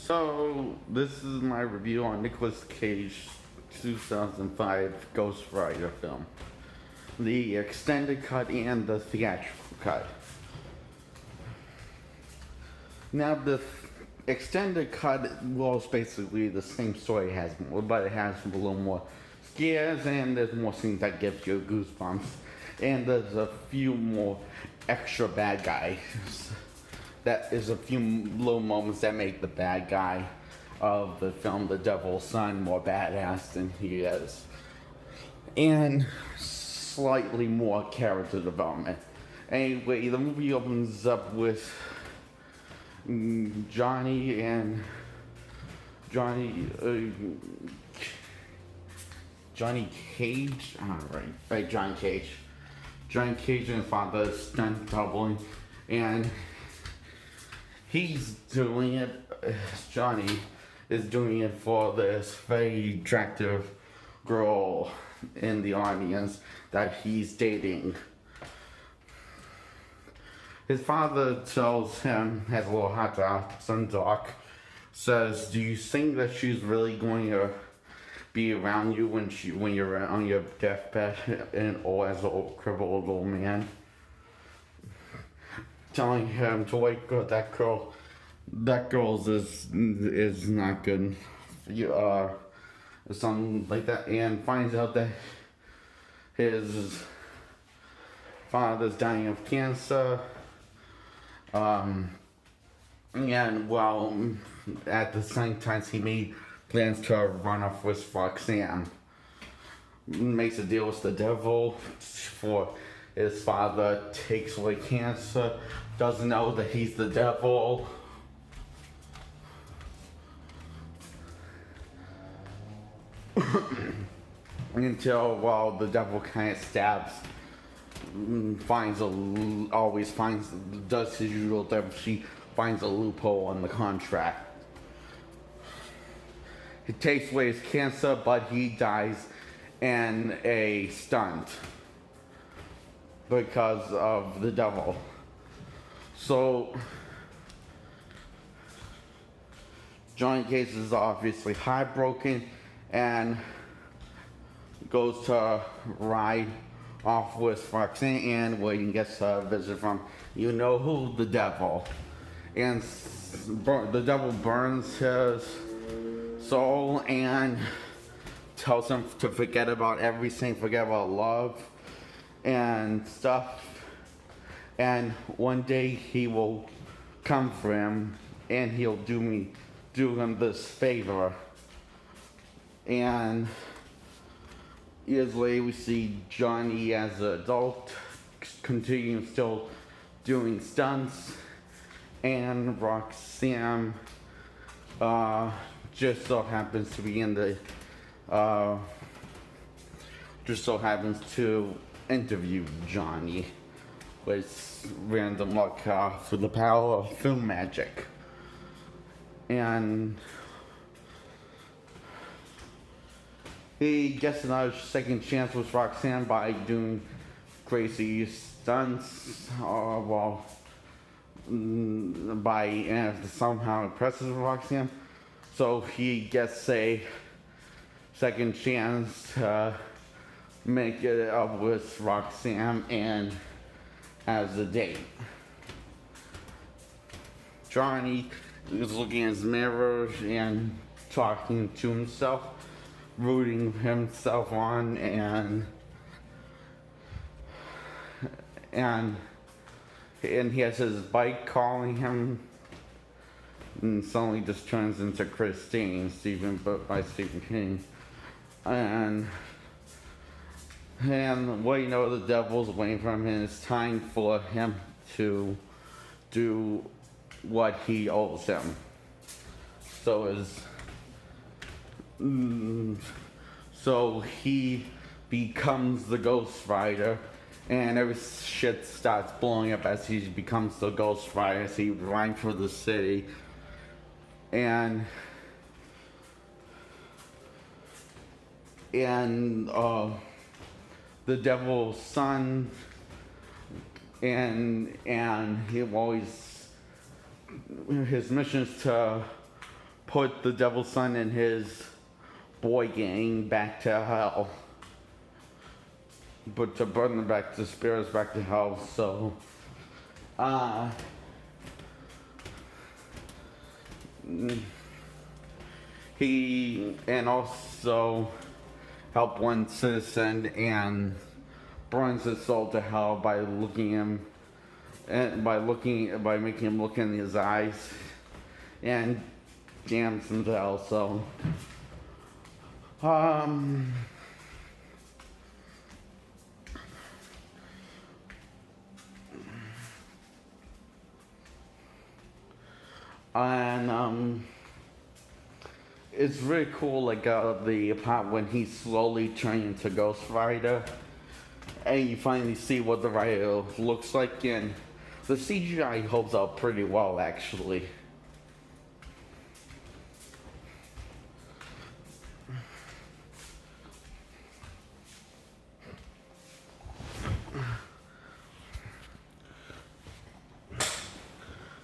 So, this is my review on Nicolas Cage 2005 Ghost Rider film. The extended cut and the theatrical cut. Now, the extended cut was basically the same story, but it has a little more scares and there's more scenes that give you goosebumps. And there's a few more extra bad guys. That is a few little moments that make the bad guy of the film, the Devil's Son, more badass than he is. And slightly more character development. Anyway, the movie opens up with Johnny and Johnny Cage. Right, Johnny Cage. Johnny Cage and his father stunt doubling, and he's doing it. Johnny is doing it for this very attractive girl in the audience that he's dating. His father tells him, has a little hot son talk, says, "Do you think that she's really going to be around you when you're on your deathbed or as a crippled old man?" Telling him to wake up that girl's is not good, something like that, and finds out that his father's dying of cancer. And well, at the same time, he plans to run off with Roxanne. Makes a deal with the devil for his father, takes away cancer, doesn't know that he's the devil. Until, well, the devil kind of does his usual devil. She finds a loophole in the contract. He takes away his cancer, but he dies in a stunt because of the devil. So Johnny Cage is obviously heartbroken and goes to ride off with Roxanne, and Wayne gets a visit from you-know-who, the devil. And the devil burns his soul and tells him to forget about everything, forget about love and stuff. And one day he will come for him and he'll do him this favor. And years later, we see Johnny as an adult, continuing still doing stunts, and Roxanne just so happens to be just so happens to interview Johnny with random luck through the power of film magic. And he gets another second chance with Roxanne by doing crazy stunts, somehow impresses Roxanne. So he gets a second chance to make it up with Roxanne and has a date. Johnny is looking in his mirror and talking to himself, rooting himself on, and he has his bike calling him, and suddenly just turns into Christine, by Stephen King, and what the devil's waiting for him, and it's time for him to do what he owes him. So he becomes the Ghost Rider, and every shit starts blowing up as he becomes the Ghost Rider, as he rides for the city. And the devil's son, and he always, his mission is to put the devil's son and his boy gang back to hell. But to burn them back, the spirits back to hell. So, he and also help one citizen and burns his soul to hell by looking him and by making him look in his eyes and damns him to hell. So, and it's really cool, like the part when he slowly turned into Ghost Rider, and you finally see what the rider looks like, and the CGI holds up pretty well, actually.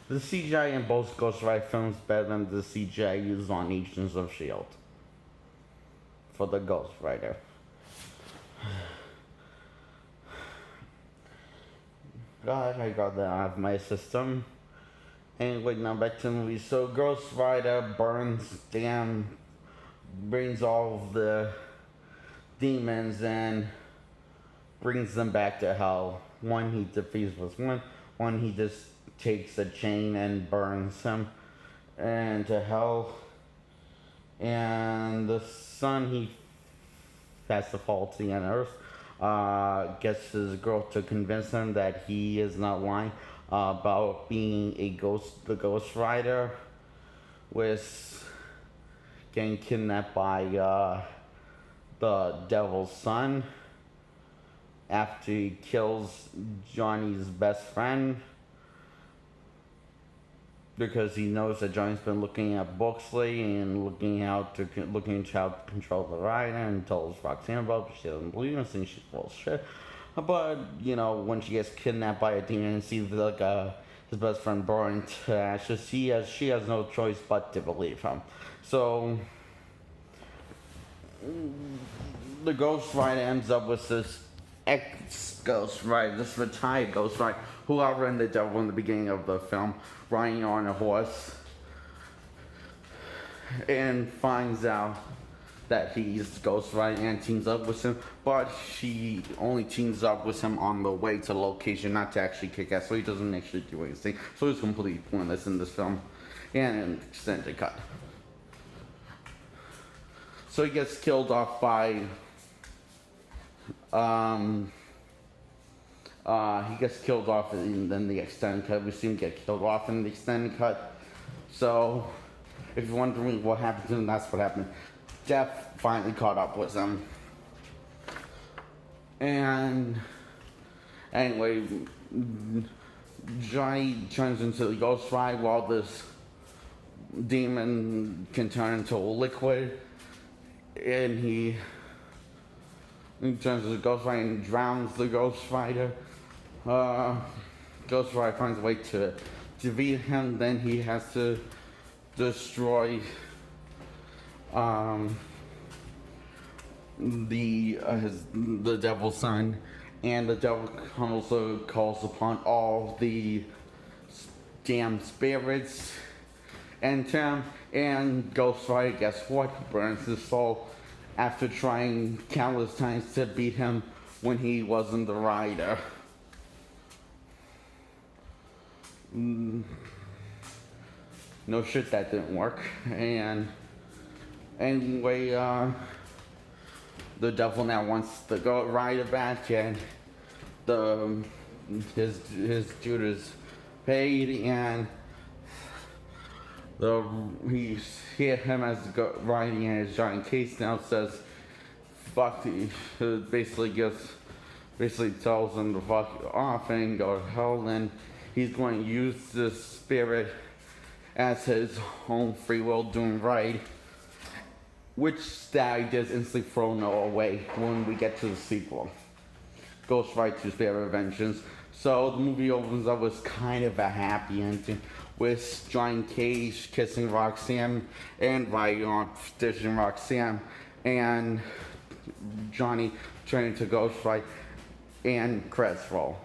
The CGI in both Ghost Rider films better than the CGI used on Agents of S.H.I.E.L.D. for the Ghost Rider. God, I got that out of my system. Anyway, now back to the movie. So Ghost Rider brings all of the demons and brings them back to hell. One he defeats with one he just takes a chain and burns him into hell. And the son he has to fall to the end of Earth. Gets his girl to convince him that he is not lying about being the Ghost Rider, with getting kidnapped by the devil's son after he kills Johnny's best friend, because he knows that Johnny's been looking at books lately and looking into how to control the rider, and tells Roxanne about it. She doesn't believe him, thinks she's full of shit. But, you know, when she gets kidnapped by a demon and sees his best friend burned to ashes, she has no choice but to believe him. So the Ghost Rider ends up with this ex-Ghost Rider, this retired Ghost Rider, who outrun the devil in the beginning of the film, riding on a horse, and finds out that he's Ghost Rider and teams up with him, but she only teams up with him on the way to the location, not to actually kick ass, so he doesn't actually do anything. So he's completely pointless in this film, and an extended cut. So he gets killed off by, he gets killed off in the extended cut. We see him get killed off in the extended cut. So, if you're wondering what happened to him, that's what happened. Death finally caught up with him. And anyway, Johnny turns into the Ghost Rider while this demon can turn into a liquid. And he turns into the Ghost Rider and drowns the Ghost Rider. Ghost Rider finds a way to defeat him. Then he has to destroy the devil's son, and the devil also calls upon all the damn spirits and him, and Ghost Rider, guess what, burns his soul after trying countless times to beat him when he wasn't the rider. No shit, that didn't work. And anyway, the devil now wants the rider back, and his dude is paid, and he hit him as riding in his giant case now, says fuck, basically tells him to fuck off and go to hell, and he's going to use this spirit as his own free will doing right, which that idea is instantly thrown away when we get to the sequel, Ghost Rider 2: Spirit of Vengeance. So the movie opens up with kind of a happy ending, with Johnny Cage kissing Roxanne and by stitching Roxanne, and Johnny turning to Ghostface and credits roll.